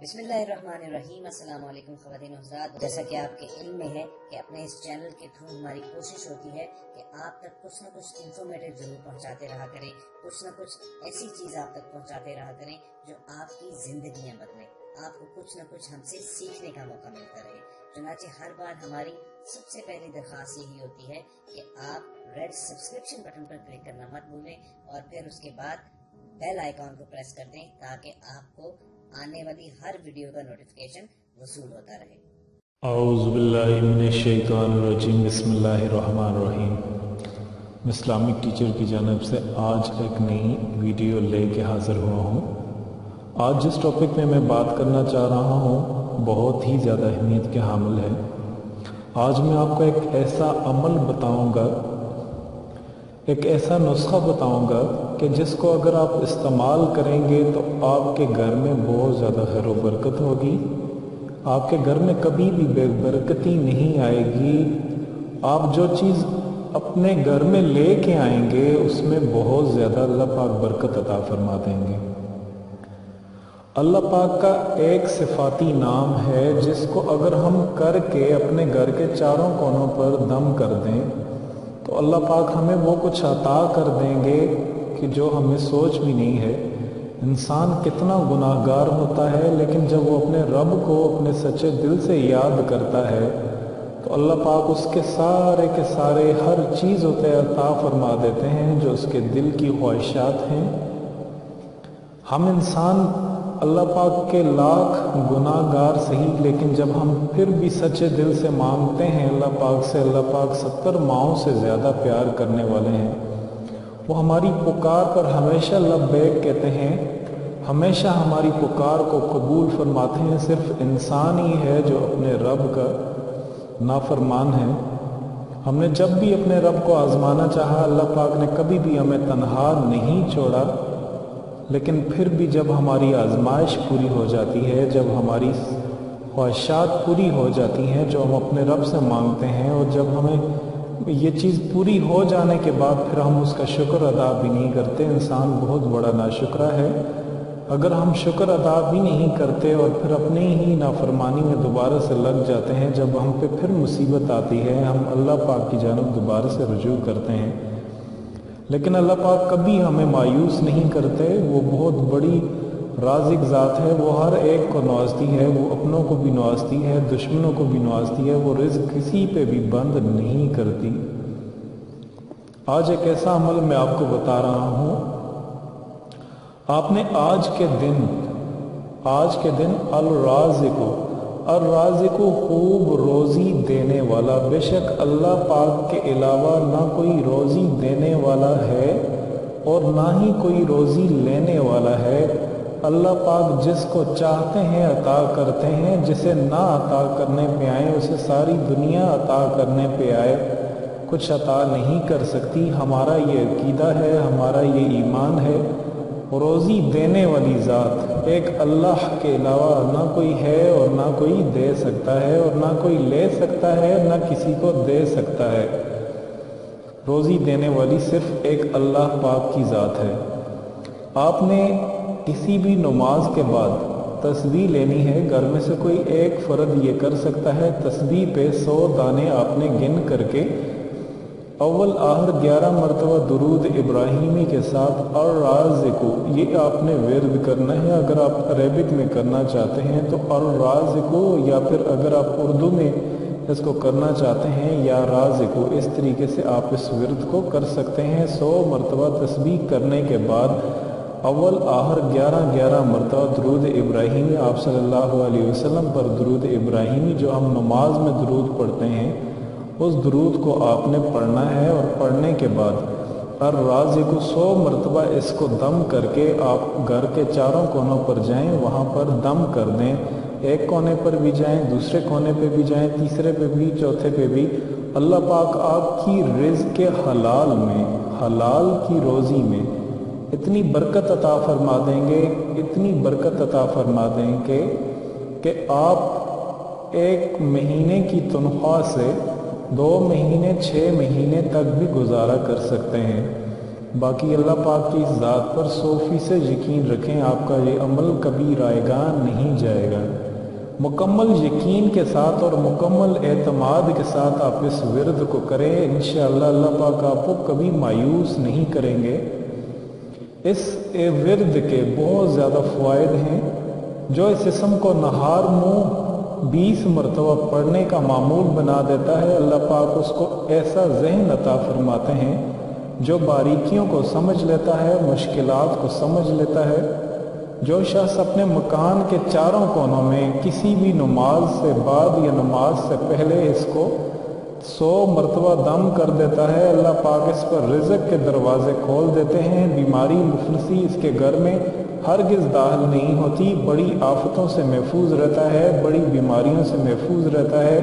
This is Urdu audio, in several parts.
بسم اللہ الرحمن الرحیم۔ السلام علیکم خواتین و حضرات، جیسا کہ آپ کے علم میں ہے کہ اپنے اس چینل کے تھرو ہماری کوشش ہوتی ہے کہ آپ تک کچھ نہ کچھ انفارمیٹیو ضرور پہنچاتے رہا کریں، کچھ نہ کچھ ایسی چیز آپ تک پہنچاتے رہا کریں جو آپ کی زندگیاں بدلیں، آپ کو کچھ نہ کچھ ہم سے سیکھنے کا موقع ملتا رہے۔ چنانچہ ہر بار ہماری سب سے پہلی درخواست یہی ہوتی ہے کہ آپ ریڈ سبسکرپشن بٹن پر کلک کرنا مت بھولیں اور پھر اس کے بعد بیل آئیکن کو پریس کر دیں تاکہ آپ کو آنے والی ہر ویڈیو کا نوٹیفیکیشن وصول ہوتا رہے۔ اعوذ باللہ من الشیطان الرجیم، بسم اللہ الرحمن الرحیم۔ میں اسلامک ٹیچر کی جانب سے آج ایک نئی ویڈیو لے کے حاضر ہوا ہوں۔ آج جس ٹاپک میں میں بات کرنا چاہ رہا ہوں بہت ہی زیادہ اہمیت کے حامل ہے۔ آج میں آپ کو ایک ایسا عمل بتاؤں گا، ایک ایسا نسخہ بتاؤں گا کہ جس کو اگر آپ استعمال کریں گے تو آپ کے گھر میں بہت زیادہ خیر و برکت ہوگی، آپ کے گھر میں کبھی بھی بے برکتی نہیں آئے گی۔ آپ جو چیز اپنے گھر میں لے کے آئیں گے اس میں بہت زیادہ اللہ پاک برکت عطا فرما دیں گے۔ اللہ پاک کا ایک صفاتی نام ہے جس کو اگر ہم کر کے اپنے گھر کے چاروں کونوں پر دم کر دیں تو اللہ پاک ہمیں وہ کچھ عطا کر دیں گے کہ جو ہمیں سوچ بھی نہیں ہے۔ انسان کتنا گناہ گار ہوتا ہے لیکن جب وہ اپنے رب کو اپنے سچے دل سے یاد کرتا ہے تو اللہ پاک اس کے سارے ہر چیز عطا فرما دیتے ہیں جو اس کے دل کی خواہشات ہیں۔ ہم انسان اللہ پاک کے لاکھ گناہ گار صحیح، لیکن جب ہم پھر بھی سچے دل سے مانگتے ہیں اللہ پاک سے، اللہ پاک 70 ماؤں سے زیادہ پیار کرنے والے ہیں۔ وہ ہماری پکار پر ہمیشہ لبیک کہتے ہیں، ہمیشہ ہماری پکار کو قبول فرماتے ہیں۔ صرف انسان ہی ہے جو اپنے رب کا نافرمان ہے۔ ہم نے جب بھی اپنے رب کو آزمانا چاہا اللہ پاک نے کبھی بھی ہمیں تنہا نہیں چھوڑا، لیکن پھر بھی جب ہماری آزمائش پوری ہو جاتی ہے، جب ہماری خواہشات پوری ہو جاتی ہیں جو ہم اپنے رب سے مانگتے ہیں، اور جب ہمیں یہ چیز پوری ہو جانے کے بعد پھر ہم اس کا شکر ادا بھی نہیں کرتے، انسان بہت بڑا ناشکرا ہے۔ اگر ہم شکر ادا بھی نہیں کرتے اور پھر اپنے ہی نافرمانی میں دوبارہ سے لگ جاتے ہیں، جب ہم پہ پھر مصیبت آتی ہے ہم اللہ پاک کی جانب دوبارہ سے رجوع کرتے ہیں، لیکن اللہ پاک کبھی ہمیں مایوس نہیں کرتے۔ وہ بہت بڑی رازق ذات ہے، وہ ہر ایک کو نوازتی ہے، وہ اپنوں کو بھی نوازتی ہے، دشمنوں کو بھی نوازتی ہے، وہ رزق کسی پہ بھی بند نہیں کرتی۔ آج ایک ایسا عمل میں آپ کو بتا رہا ہوں۔ آپ نے آج کے دن الرازق خوب روزی دینے والا، بے شک اللہ پاک کے علاوہ نہ کوئی روزی دینے والا ہے اور نہ ہی کوئی روزی لینے والا ہے۔ اللہ پاک جس کو چاہتے ہیں عطا کرتے ہیں، جسے نہ عطا کرنے پہ آئے اسے ساری دنیا عطا کرنے پہ آئے کچھ عطا نہیں کر سکتی۔ ہمارا یہ عقیدہ ہے، ہمارا یہ ایمان ہے۔ روزی دینے والی ذات ایک اللہ کے علاوہ نہ کوئی ہے اور نہ کوئی دے سکتا ہے، اور نہ کوئی لے سکتا ہے، نہ کسی کو دے سکتا ہے۔ روزی دینے والی صرف ایک اللہ پاک کی ذات ہے۔ آپ نے کسی بھی نماز کے بعد تسبیح لینی ہے، گھر میں سے کوئی ایک فرد یہ کر سکتا ہے، تسبیح پہ 100 دانے آپ نے گن کر کے اول آخر 11 مرتبہ درود ابراہیمی کے ساتھ الرازق یہ آپ نے ورد کرنا ہے۔ اگر آپ عربک میں کرنا چاہتے ہیں تو الرازق، یا پھر اگر آپ اردو میں اس کو کرنا چاہتے ہیں یا رازق، اس طریقے سے آپ اس ورد کو کر سکتے ہیں۔ 100 مرتبہ تسبیح کرنے کے بعد اول آخر 11 مرتبہ درود ابراہیمی، آپ صلی اللہ علیہ وسلم پر درود ابراہیمی جو ہم نماز میں درود پڑھتے ہیں اس درود کو آپ نے پڑھنا ہے، اور پڑھنے کے بعد الرازق 100 مرتبہ اس کو دم کر کے آپ گھر کے چاروں کونوں پر جائیں، وہاں پر دم کر دیں۔ ایک کونے پر بھی جائیں، دوسرے کونے پہ بھی جائیں، تیسرے پہ بھی، چوتھے پہ بھی۔ اللہ پاک آپ کی رزق حلال میں، حلال کی روزی میں اتنی برکت عطا فرما دیں گے، اتنی برکت عطا فرما دیں گے کہ آپ ایک مہینے کی تنخواہ سے 2 مہینے 6 مہینے تک بھی گزارا کر سکتے ہیں۔ باقی اللہ پاک کی اس ذات پر 100% یقین رکھیں، آپ کا یہ عمل کبھی رائگاں نہیں جائے گا۔ مکمل یقین کے ساتھ اور مکمل اعتماد کے ساتھ آپ اس ورد کو کریں، انشاءاللہ اللہ پاک آپ کو کبھی مایوس نہیں کریں گے۔ اس ورد کے بہت زیادہ فوائد ہیں۔ جو اس اسم کو نہار منہ 20 مرتبہ پڑھنے کا معمول بنا دیتا ہے، اللہ پاک اس کو ایسا ذہن عطا فرماتے ہیں جو باریکیوں کو سمجھ لیتا ہے، مشکلات کو سمجھ لیتا ہے۔ جو شخص اپنے مکان کے چاروں کونوں میں کسی بھی نماز سے بعد یا نماز سے پہلے اس کو 100 مرتبہ دم کر دیتا ہے، اللہ پاک اس پر رزق کے دروازے کھول دیتے ہیں۔ بیماری مفلسی اس کے گھر میں ہرگز داخل نہیں ہوتی، بڑی آفتوں سے محفوظ رہتا ہے، بڑی بیماریوں سے محفوظ رہتا ہے۔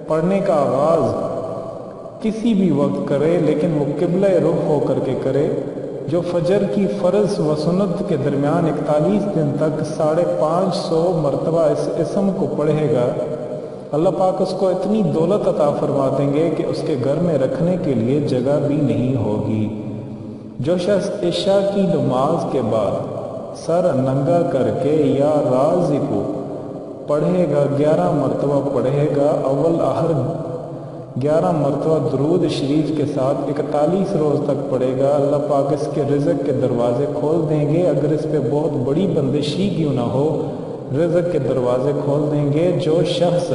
پڑھنے کا آغاز کسی بھی وقت کرے، لیکن وہ قبلہ رخ ہو کر کے کرے۔ جو فجر کی فرض و سنت کے درمیان 41 دن تک 550 مرتبہ اس اسم کو پڑھے گا، اللہ پاک اس کو اتنی دولت عطا فرما دیں گے کہ اس کے گھر میں رکھنے کے لیے جگہ بھی نہیں ہوگی۔ جو شخص عشاء کی نماز کے بعد سر ننگا کر کے یا رازق پڑھے گا، 11 مرتبہ پڑھے گا، اول آخر 11 مرتبہ درود شریف کے ساتھ 41 روز تک پڑھے گا، اللہ پاک اس کے رزق کے دروازے کھول دیں گے۔ اگر اس پہ بہت بڑی بندشی کیوں نہ ہو، رزق کے دروازے کھول دیں گے۔ جو شخص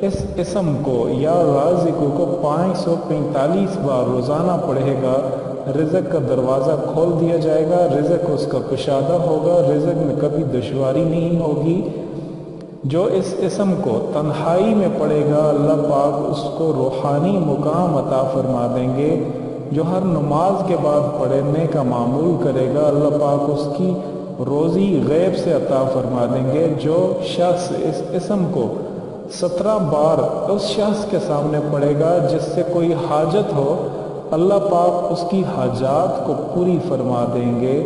اس اسم کو یا رازق کو 545 بار روزانہ پڑھے گا، رزق کا دروازہ کھول دیا جائے گا، رزق اس کا کشادہ ہوگا، رزق میں کبھی دشواری نہیں ہوگی۔ جو اس اسم کو تنہائی میں پڑھے گا، اللہ پاک اس کو روحانی مقام عطا فرما دیں گے۔ جو ہر نماز کے بعد پڑھنے کا معمول کرے گا، اللہ پاک اس کی روزی غیب سے عطا فرما دیں گے۔ جو شخص اس اسم کو 17 بار اس شخص کے سامنے پڑھے گا جس سے کوئی حاجت ہو، اللہ پاک اس کی حاجات کو پوری فرما دیں گے۔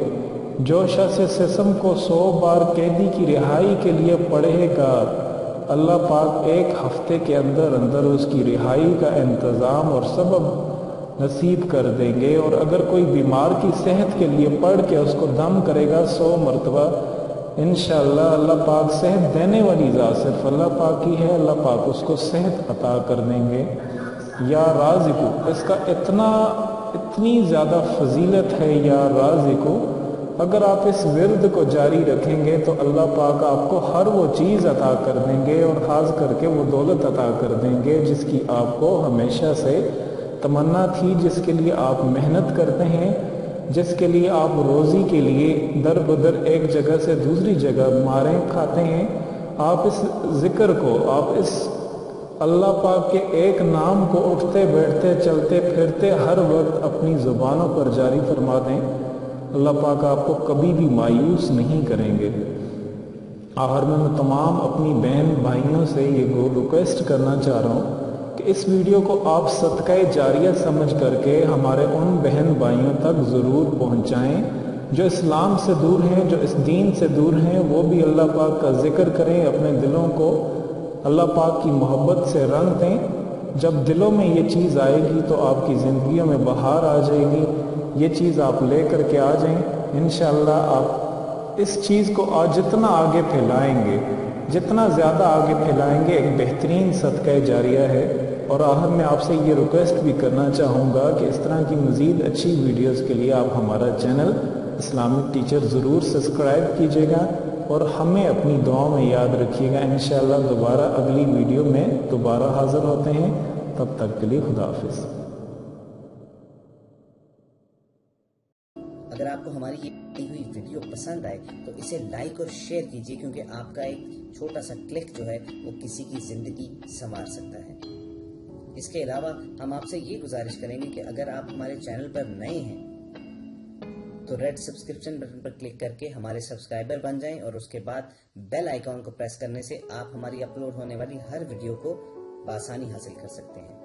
جو شخص اس اسم کو 100 بار قیدی کی رہائی کے لیے پڑھے گا، اللہ پاک 1 ہفتے کے اندر اندر اس کی رہائی کا انتظام اور سبب نصیب کر دیں گے۔ اور اگر کوئی بیمار کی صحت کے لیے پڑھ کے اس کو دم کرے گا 100 مرتبہ، انشاءاللہ اللہ پاک صحت دینے والی ذات صرف اللہ پاک کی ہے، اللہ پاک اس کو صحت عطا کر دیں گے۔ یا رازق، اس کا اتنی زیادہ فضیلت ہے یا رازق، اگر آپ اس ورد کو جاری رکھیں گے تو اللہ پاک آپ کو ہر وہ چیز عطا کر دیں گے، اور خاص کر کے وہ دولت عطا کر دیں گے جس کی آپ کو ہمیشہ سے تمنا تھی، جس کے لیے آپ محنت کرتے ہیں، جس کے لیے آپ روزی کے لیے در بدر ایک جگہ سے دوسری جگہ ماریں کھاتے ہیں۔ آپ اس ذکر کو، آپ اس اللہ پاک کے ایک نام کو اٹھتے بیٹھتے چلتے پھرتے ہر وقت اپنی زبانوں پر جاری فرما دیں، اللہ پاک آپ کو کبھی بھی مایوس نہیں کریں گے۔ آخر میں تمام اپنی بہن بھائیوں سے یہ ریکویسٹ کرنا چاہ رہا ہوں کہ اس ویڈیو کو آپ صدقہ جاریہ سمجھ کر کے ہمارے ان بہن بھائیوں تک ضرور پہنچائیں جو اسلام سے دور ہیں، جو اس دین سے دور ہیں۔ وہ بھی اللہ پاک کا ذکر کریں، اپنے دلوں کو اللہ پاک کی محبت سے رنگ دیں۔ جب دلوں میں یہ چیز آئے گی تو آپ کی زندگیوں میں بہار آ جائے گی۔ یہ چیز آپ لے کر کے آ جائیں، انشاءاللہ آپ اس چیز کو جتنا آگے پھیلائیں گے، جتنا زیادہ آگے پھیلائیں گے، ایک بہترین صدقہ جاریہ ہے۔ اور آخر میں آپ سے یہ ریکویسٹ بھی کرنا چاہوں گا کہ اس طرح کی مزید اچھی ویڈیوز کے لیے آپ ہمارا چینل اسلامک ٹیچر ضرور سبسکرائب کیجیے گا، اور ہمیں اپنی دعاؤں میں یاد رکھیے گا۔ انشاءاللہ دوبارہ اگلی ویڈیو میں دوبارہ حاضر ہوتے ہیں، تب تک کے لیے خدا حافظ۔ اگر آپ کو ہماری یہ ہوئی ویڈیو پسند آئے تو اسے لائک اور شیئر کیجیے، کیونکہ آپ کا ایک چھوٹا سا کلک جو ہے وہ کسی کی زندگی سنوار سکتا ہے۔ اس کے علاوہ ہم آپ سے یہ گزارش کریں گے کہ اگر آپ ہمارے چینل پر نئے ہیں تو ریڈ سبسکرپشن بٹن پر کلک کر کے ہمارے سبسکرائبر بن جائیں، اور اس کے بعد بیل آئیکن کو پریس کرنے سے آپ ہماری اپلوڈ ہونے والی ہر ویڈیو کو بآسانی حاصل کر سکتے ہیں۔